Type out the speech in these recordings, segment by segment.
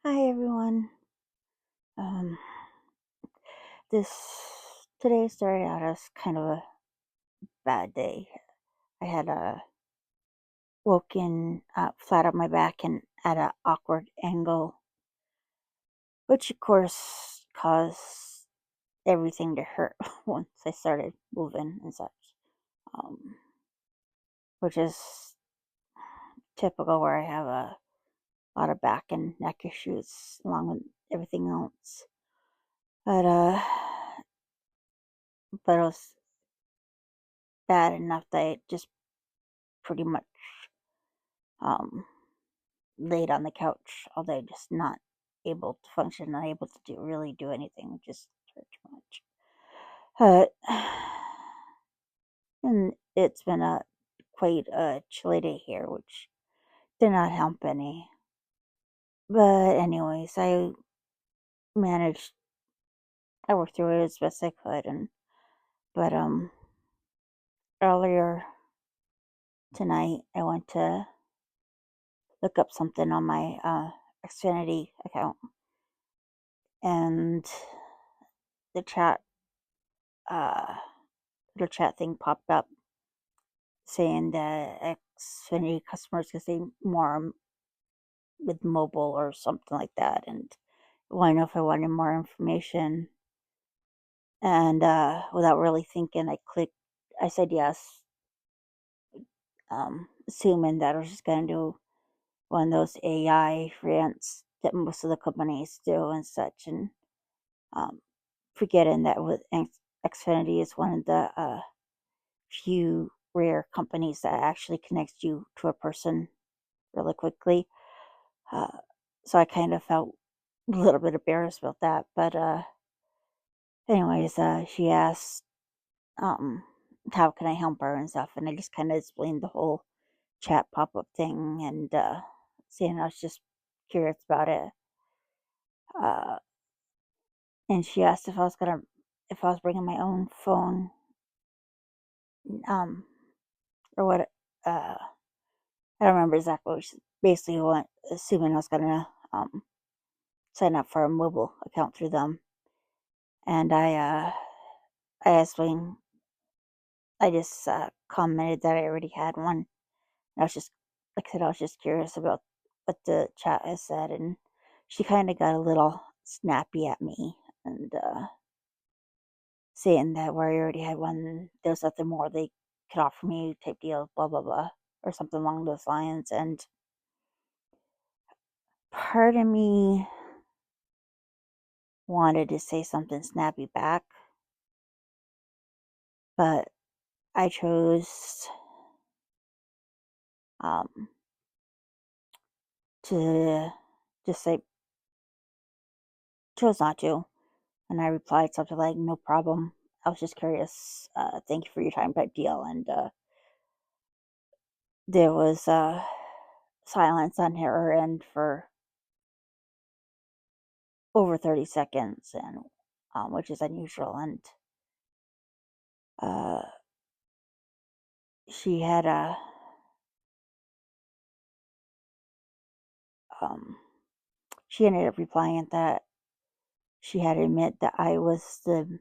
Hi everyone. Um, this today started out as kind of a bad day. I had woken up flat on my back and at an awkward angle, which of course caused everything to hurt once I started moving and such. Um, which is typical where I have a lot of back and neck issues along with everything else. But but it was bad enough that I just pretty much um laid on the couch all day, just not able to function, not able to really do anything, just hurt too much. But and it's been a quite a chilly day here, which did not help any. But anyways, managed. I worked through it as best I could, and but earlier tonight I went to look up something on my Xfinity account, and the uh little chat thing popped up saying that Xfinity customers can say more with mobile or something like that, and want to know if I wanted more information. And without really thinking, I said yes, assuming that I was just going to do one of those AI rants that most of the companies do and such, and um, forgetting that Xfinity is one of the few rare companies that actually connects you to a person really quickly. Uh, so I kind of felt a little bit embarrassed about that. But anyways, she asked, um, how can I help her and stuff, and I just kind of explained the whole chat pop up thing and saying I was just curious about it. Uh, and she asked if I was bringing my own phone, um, or what. I don't remember exactly. What she basically assuming I was gonna sign up for a mobile account through them, and I explained I just commented that I already had one. I was just, like I said, I was just curious about what the chat has said, and she kind of got a little snappy at me and saying that where I already had one, there's nothing more they could offer me, type deal, blah blah blah, or something along those lines. And part of me wanted to say something snappy back, but I um, to just say chose not to. And I replied something like, "No problem. I was just curious. Thank you for your time," type deal. And there was silence on her end for over 30 seconds, and which is unusual. And uh, she had um, she ended up replying that she had to admit that I was the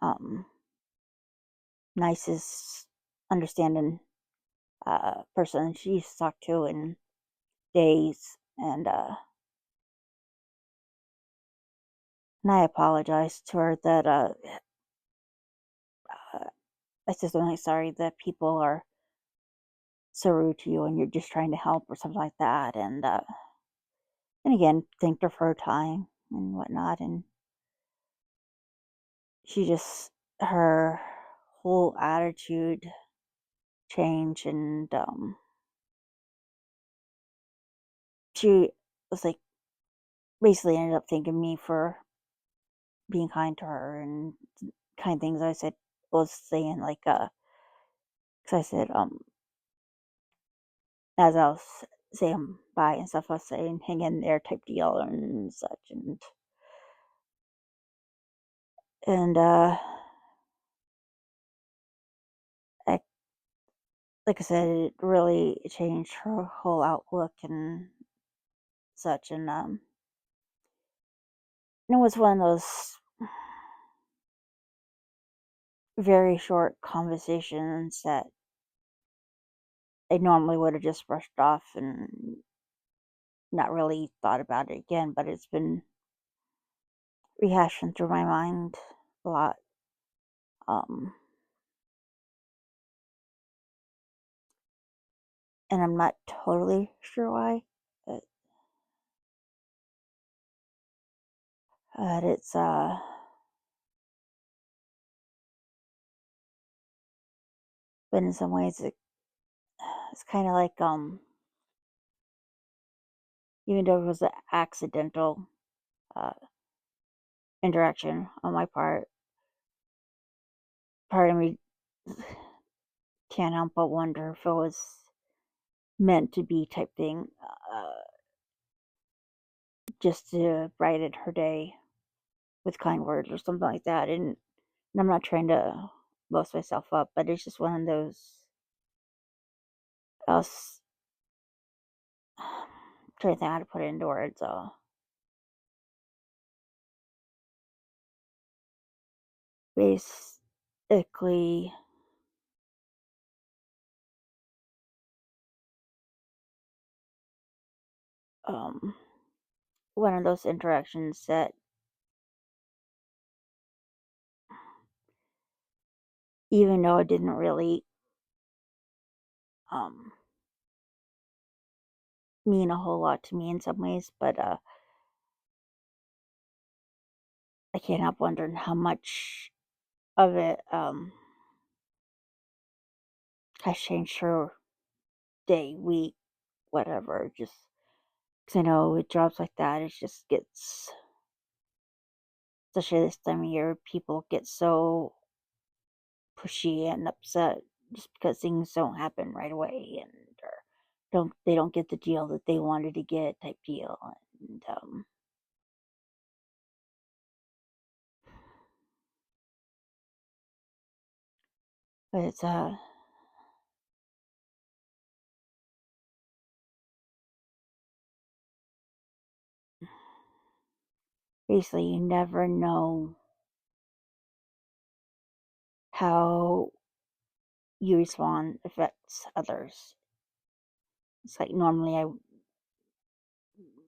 um, nicest, understanding person she's talked to in days. And I apologized to her that uh, I said something like, sorry that people are so rude to you and you're just trying to help or something like that. And again, thanked her for her time and whatnot. And she just, her whole attitude changed. And she was like, basically ended up thanking me for being kind to her and kind things I said, was saying, like, because I said, as I was saying bye and stuff, I was saying, hang in there type deal and such. And I, like I said, it really changed her whole outlook and such, and it was one of those very short conversations that I normally would have just brushed off and not really thought about it again, but it's been rehashing through my mind a lot. Um, and I'm not totally sure why, but, it's but in some ways it's kind of like even though it was an accidental uh, interaction on my part of me can't help but wonder if it was meant to be type thing, just to brighten her day with kind words or something like that. And I'm not trying to boast myself up, but it's just one of those. Else, trying to think how to put it into words. Basically, um, one of those interactions that even though it didn't really um mean a whole lot to me in some ways, but I can't help wondering how much of it has changed her day, week, whatever. Just because I know with jobs like that, it just gets, especially this time of year, people get so pushy and upset just because things don't happen right away and or don't get the deal that they wanted to get type deal. And but it's basically you never know how you respond affects others. It's like normally I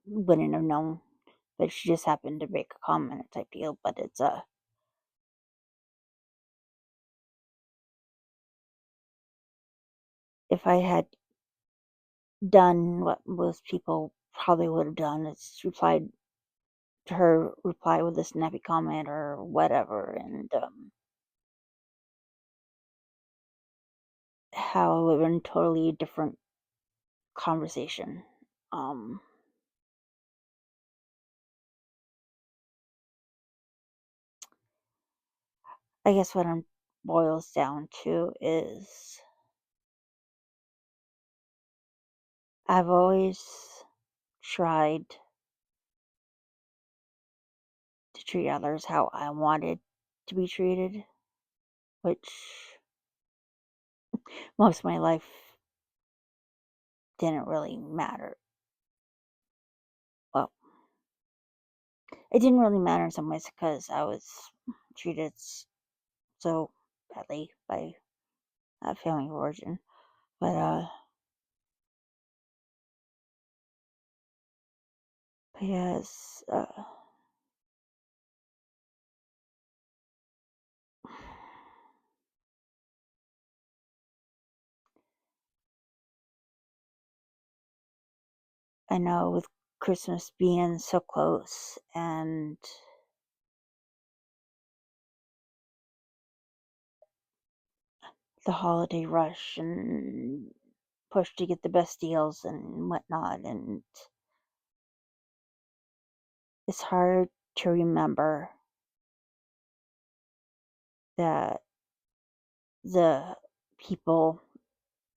wouldn't have known, but she just happened to make a comment type deal. But it's if I had done what most people probably would have done, it's replied to her reply with a snappy comment or whatever, and how it would have been totally different conversation. Um, I guess what it boils down to is I've always tried to treat others how I wanted to be treated, which most of my life didn't really matter. Well, it didn't really matter in some ways because I was treated so badly by a family of origin. But yes, I know with Christmas being so close and the holiday rush and push to get the best deals and whatnot, and it's hard to remember that the people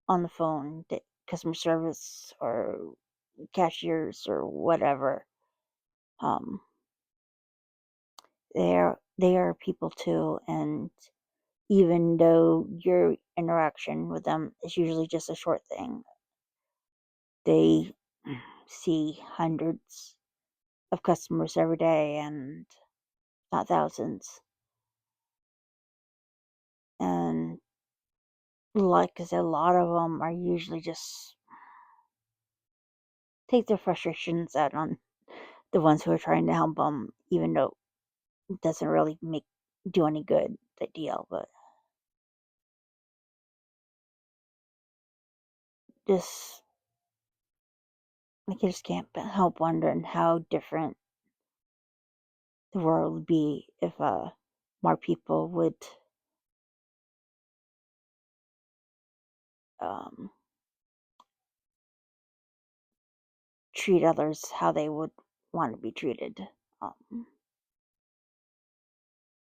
on the phone, the customer service or cashiers or whatever, um, they are people too, and even though your interaction with them is usually just a short thing, they see hundreds of customers every day and not thousands. And like I said, a lot of them are usually just take their frustrations out on the ones who are trying to help them, even though it doesn't really do any good, the deal. But just, like, I just can't help wondering how different the world would be if more people would um, treat others how they would want to be treated, um,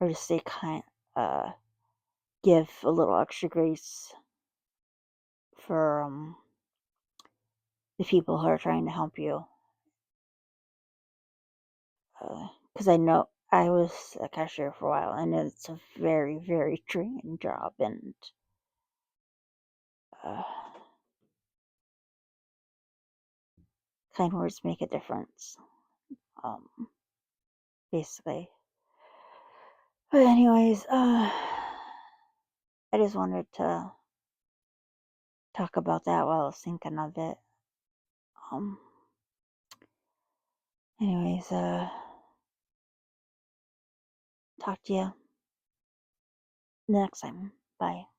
or just say give a little extra grace for the people who are trying to help you. Because I know I was a cashier for a while, and it's a very, very draining job, and uh, kind words make a difference, um, basically. But anyways, I just wanted to talk about that while I was thinking of it. Um, anyways, talk to you next time. Bye.